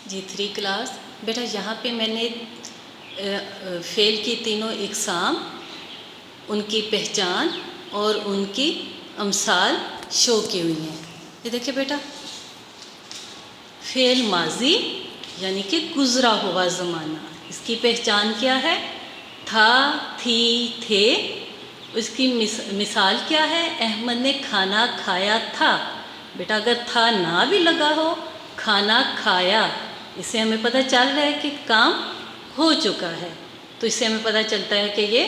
جی 3 class بیٹا یہاں پہ میں نے فعل کی تینوں اقسام، ان کی پہچان اور ان کی امثال شو کی ہوئی ہیں۔ یہ دیکھیں بیٹا، فعل ماضی یعنی کہ گزرا ہوا زمانہ، اس کی پہچان کیا ہے؟ تھا، تھی، تھے۔ اس کی مثال کیا ہے؟ احمد نے کھانا کھایا تھا۔ بیٹا اگر تھا نہ بھی لگا ہو، کھانا کھایا، اس سے ہمیں پتہ چل رہا ہے کہ کام ہو چکا ہے، تو اس سے ہمیں پتہ چلتا ہے کہ یہ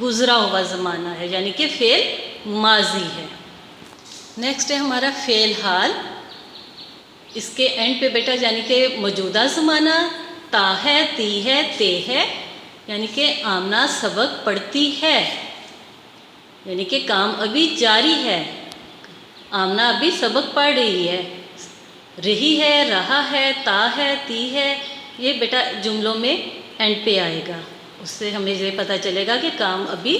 گزرا ہوا زمانہ ہے، یعنی کہ فعل ماضی ہے۔ نیکسٹ ہے ہمارا فعل حال۔ اس کے اینڈ پہ بیٹا یعنی کہ موجودہ زمانہ تا ہے، تی ہے، تے ہے، یعنی کہ آمنہ سبق پڑھتی ہے، یعنی کہ کام ابھی جاری ہے، آمنہ ابھی سبق پڑھ رہی ہے، رہی ہے، رہا ہے، تا ہے، تی ہے، یہ بیٹا جملوں میں اینڈ پہ آئے گا، اس سے ہمیں یہ پتہ چلے گا کہ کام ابھی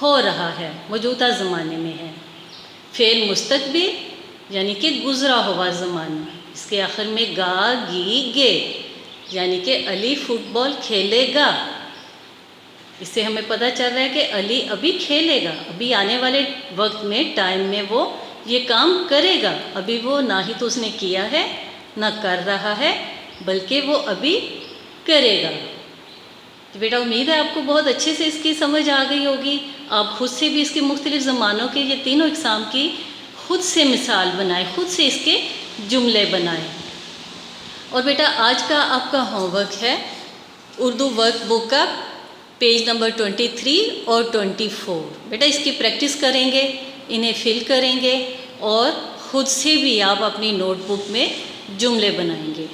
ہو رہا ہے، موجودہ زمانے میں ہے۔ فعل مستقبل یعنی کہ گزرا ہوا زمانہ، اس کے آخر میں گا، گی، گے، یعنی کہ علی فٹ بال کھیلے گا، اس سے ہمیں پتہ چل رہا ہے کہ علی ابھی کھیلے گا، ابھی آنے والے وقت میں، ٹائم میں وہ یہ کام کرے گا، ابھی وہ نہ ہی تو اس نے کیا ہے نہ کر رہا ہے، بلکہ وہ ابھی کرے گا۔ تو بیٹا امید ہے آپ کو بہت اچھے سے اس کی سمجھ آ گئی ہوگی۔ آپ خود سے بھی اس کے مختلف زمانوں کے یہ تینوں اقسام کی خود سے مثال بنائیں، خود سے اس کے جملے بنائیں۔ اور بیٹا آج کا آپ کا ہوم ورک ہے اردو ورک بک کا پیج نمبر 23 اور 24۔ بیٹا اس کی پریکٹس کریں گے، انہیں فل کریں گے، اور خود سے بھی آپ اپنی نوٹ بک میں جملے بنائیں گے۔